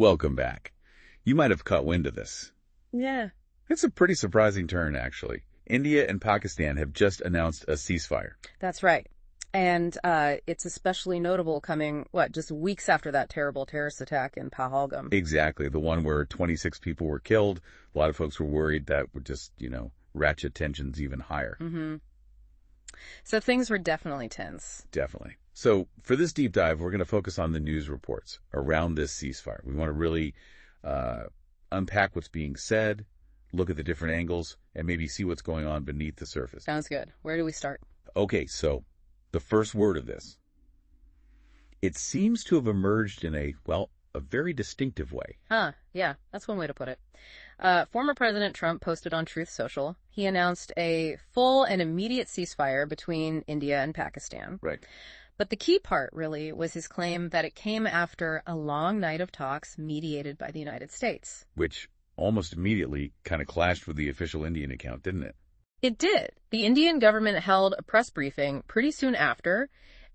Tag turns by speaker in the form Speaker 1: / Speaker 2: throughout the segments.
Speaker 1: Welcome back. You might have caught wind of this.
Speaker 2: Yeah.
Speaker 1: It's a pretty surprising turn, actually. India and Pakistan have just announced a ceasefire.
Speaker 2: That's right. And it's especially notable coming, just weeks after that terrible terrorist attack in Pahalgam.
Speaker 1: Exactly. The one where 26 people were killed. A lot of folks were worried that would just, ratchet tensions even higher.
Speaker 2: Mm-hmm. So things were definitely tense.
Speaker 1: Definitely. So for this deep dive, we're going to focus on the news reports around this ceasefire. We want to really unpack what's being said, look at the different angles, and maybe see what's going on beneath the surface.
Speaker 2: Sounds good. Where do we start?
Speaker 1: Okay, so the first word of this. It seems to have emerged in a very distinctive way.
Speaker 2: Yeah, that's one way to put it. Former President Trump posted on Truth Social. He announced a full and immediate ceasefire between India and Pakistan.
Speaker 1: Right.
Speaker 2: But the key part, really, was his claim that it came after a long night of talks mediated by the United States.
Speaker 1: Which almost immediately kind of clashed with the official Indian account, didn't it?
Speaker 2: It did. The Indian government held a press briefing pretty soon after,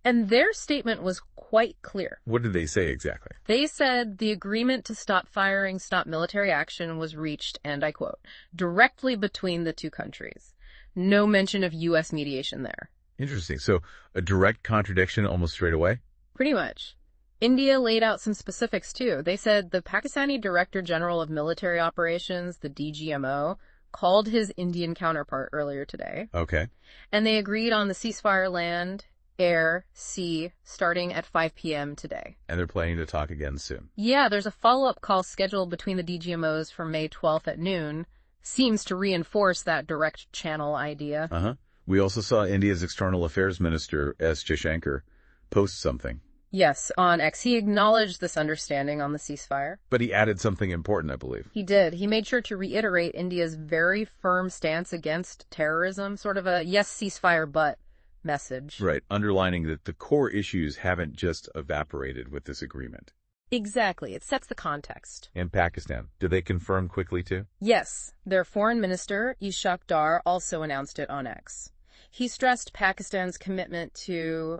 Speaker 2: and their statement was quite clear.
Speaker 1: What did they say exactly?
Speaker 2: They said the agreement to stop firing, stop military action was reached, and I quote, directly between the two countries. No mention of U.S. mediation there.
Speaker 1: Interesting. So a direct contradiction almost straight away?
Speaker 2: Pretty much. India laid out some specifics, too. They said the Pakistani Director General of Military Operations, the DGMO, called his Indian counterpart earlier today.
Speaker 1: Okay.
Speaker 2: And they agreed on the ceasefire land, air, sea, starting at 5 p.m. today.
Speaker 1: And they're planning to talk again soon.
Speaker 2: Yeah, there's a follow-up call scheduled between the DGMOs for May 12th at noon. Seems to reinforce that direct channel idea.
Speaker 1: Uh-huh. We also saw India's External Affairs Minister, S. Jaishankar, post something.
Speaker 2: Yes, on X. He acknowledged this understanding on the ceasefire.
Speaker 1: But he added something important, I believe.
Speaker 2: He did. He made sure to reiterate India's very firm stance against terrorism, sort of a yes, ceasefire, but message.
Speaker 1: Right, underlining that the core issues haven't just evaporated with this agreement.
Speaker 2: Exactly. It sets the context.
Speaker 1: And Pakistan, did they confirm quickly too?
Speaker 2: Yes. Their foreign minister, Ishaq Dar, also announced it on X. He stressed Pakistan's commitment to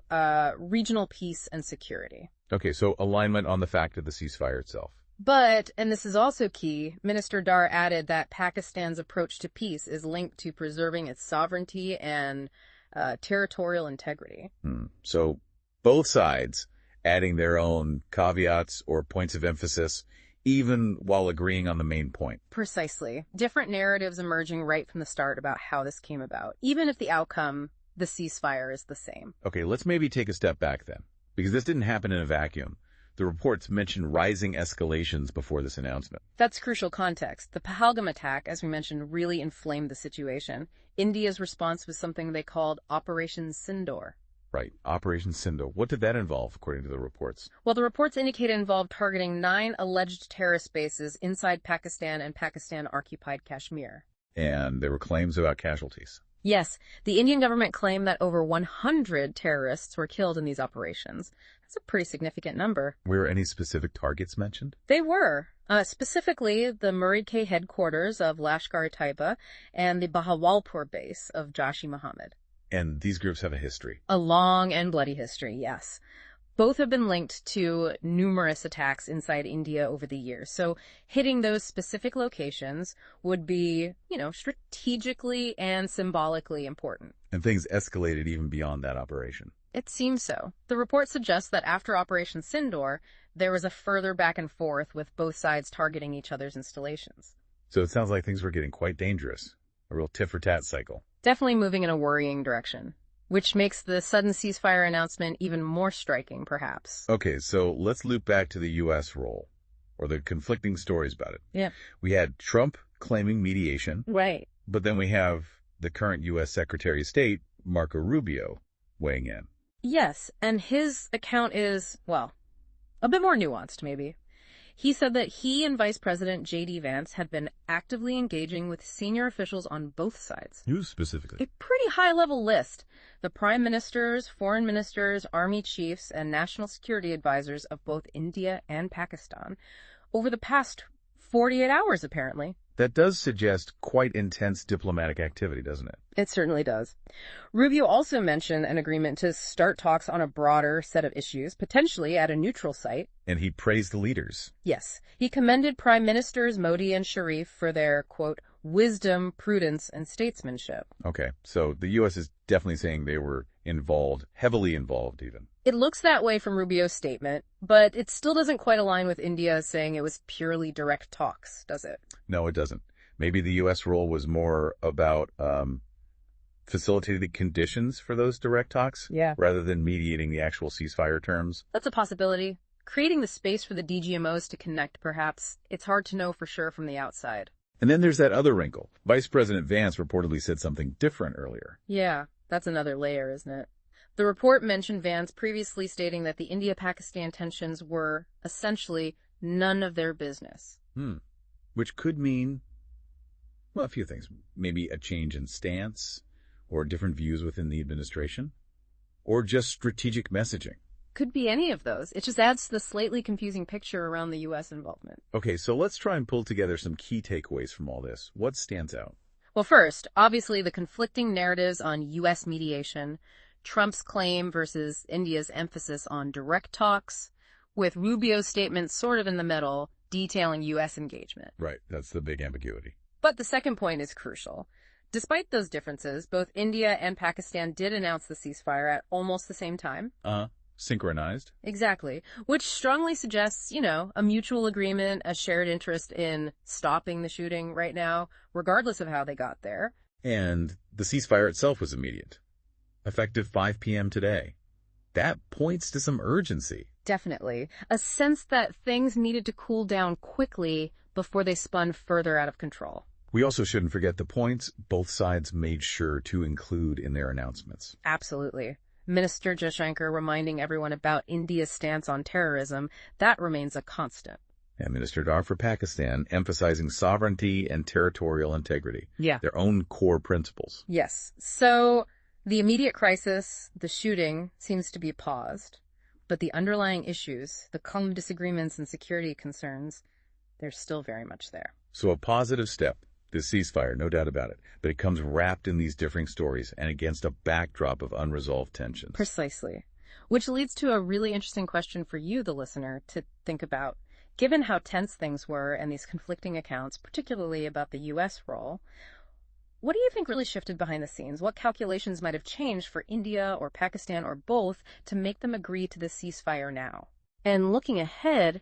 Speaker 2: regional peace and security.
Speaker 1: Okay, so alignment on the fact of the ceasefire itself.
Speaker 2: But, and this is also key, Minister Dar added that Pakistan's approach to peace is linked to preserving its sovereignty and territorial integrity.
Speaker 1: So both sides adding their own caveats or points of emphasis, even while agreeing on the main point.
Speaker 2: Precisely. Different narratives emerging right from the start about how this came about, even if the outcome, the ceasefire, is the same.
Speaker 1: Okay, let's maybe take a step back then, because this didn't happen in a vacuum. The reports mentioned rising escalations before this announcement.
Speaker 2: That's crucial context. The Pahalgam attack, as we mentioned, really inflamed the situation. India's response was something they called Operation Sindoor.
Speaker 1: Right, Operation Sindoor. What did that involve, according to the reports?
Speaker 2: Well, the reports indicate it involved targeting 9 alleged terrorist bases inside Pakistan and Pakistan-occupied Kashmir.
Speaker 1: And there were claims about casualties.
Speaker 2: Yes, the Indian government claimed that over 100 terrorists were killed in these operations. That's a pretty significant number.
Speaker 1: Were any specific targets mentioned?
Speaker 2: They were. Specifically, the Murid-K headquarters of Lashkar-e-Taiba and the Bahawalpur base of Jaish-e-Mohammed.
Speaker 1: And these groups have a history.
Speaker 2: A long and bloody history, yes. Both have been linked to numerous attacks inside India over the years. So hitting those specific locations would be, strategically and symbolically important.
Speaker 1: And things escalated even beyond that operation.
Speaker 2: It seems so. The report suggests that after Operation Sindoor, there was a further back and forth with both sides targeting each other's installations.
Speaker 1: So it sounds like things were getting quite dangerous. A real tit-for-tat cycle.
Speaker 2: Definitely moving in a worrying direction, which makes the sudden ceasefire announcement even more striking, perhaps.
Speaker 1: Okay, so let's loop back to the U.S. role, or the conflicting stories about it.
Speaker 2: Yeah.
Speaker 1: We had Trump claiming mediation.
Speaker 2: Right.
Speaker 1: But then we have the current U.S. Secretary of State, Marco Rubio, weighing in.
Speaker 2: Yes, and his account is, a bit more nuanced, maybe. He said that he and Vice President J.D. Vance had been actively engaging with senior officials on both sides.
Speaker 1: Who specifically?
Speaker 2: A pretty high-level list. The prime ministers, foreign ministers, army chiefs, and national security advisors of both India and Pakistan over the past 48 hours, apparently.
Speaker 1: That does suggest quite intense diplomatic activity, doesn't it?
Speaker 2: It certainly does. Rubio also mentioned an agreement to start talks on a broader set of issues, potentially at a neutral site.
Speaker 1: And he praised the leaders.
Speaker 2: Yes, he commended Prime Ministers Modi and Sharif for their, quote, wisdom, prudence, and statesmanship.
Speaker 1: Okay, so the U.S. is definitely saying they were involved, heavily involved even.
Speaker 2: It looks that way from Rubio's statement, but it still doesn't quite align with India saying it was purely direct talks, does it?
Speaker 1: No, it doesn't. Maybe the U.S. role was more about facilitating the conditions for those direct talks rather than mediating the actual ceasefire terms.
Speaker 2: That's a possibility. Creating the space for the DGMOs to connect, perhaps. It's hard to know for sure from the outside.
Speaker 1: And then there's that other wrinkle. Vice President Vance reportedly said something different earlier.
Speaker 2: Yeah, that's another layer, isn't it? The report mentioned Vance previously stating that the India-Pakistan tensions were, essentially, none of their business.
Speaker 1: Which could mean, well, a few things. Maybe a change in stance, or different views within the administration, or just strategic messaging.
Speaker 2: Could be any of those. It just adds to the slightly confusing picture around the U.S. involvement.
Speaker 1: Okay, so let's try and pull together some key takeaways from all this. What stands out?
Speaker 2: Well, first, obviously the conflicting narratives on U.S. mediation, Trump's claim versus India's emphasis on direct talks, with Rubio's statement sort of in the middle, detailing U.S. engagement.
Speaker 1: Right, that's the big ambiguity.
Speaker 2: But the second point is crucial. Despite those differences, both India and Pakistan did announce the ceasefire at almost the same time.
Speaker 1: Synchronized.
Speaker 2: Exactly. Which strongly suggests, a mutual agreement, a shared interest in stopping the shooting right now, regardless of how they got there.
Speaker 1: And the ceasefire itself was immediate. Effective 5 p.m. today. That points to some urgency.
Speaker 2: Definitely. A sense that things needed to cool down quickly before they spun further out of control.
Speaker 1: We also shouldn't forget the points both sides made sure to include in their announcements.
Speaker 2: Absolutely. Minister Jaishankar reminding everyone about India's stance on terrorism, that remains a constant.
Speaker 1: And Minister Dar for Pakistan emphasizing sovereignty and territorial integrity.
Speaker 2: Yeah.
Speaker 1: Their own core principles.
Speaker 2: Yes. So the immediate crisis, the shooting, seems to be paused. But the underlying issues, the calm disagreements and security concerns, they're still very much there.
Speaker 1: So a positive step. This ceasefire, no doubt about it, but it comes wrapped in these differing stories and against a backdrop of unresolved tensions.
Speaker 2: Precisely. Which leads to a really interesting question for you, the listener, to think about. Given how tense things were and these conflicting accounts, particularly about the U.S. role, what do you think really shifted behind the scenes? What calculations might have changed for India or Pakistan or both to make them agree to the ceasefire now? And looking ahead,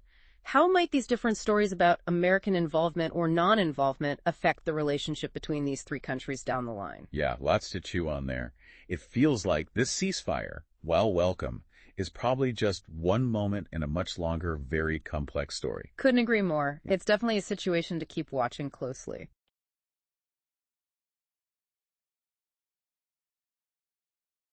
Speaker 2: how might these different stories about American involvement or non-involvement affect the relationship between these three countries down the line?
Speaker 1: Yeah, lots to chew on there. It feels like this ceasefire, while welcome, is probably just one moment in a much longer, very complex story.
Speaker 2: Couldn't agree more. It's definitely a situation to keep watching closely.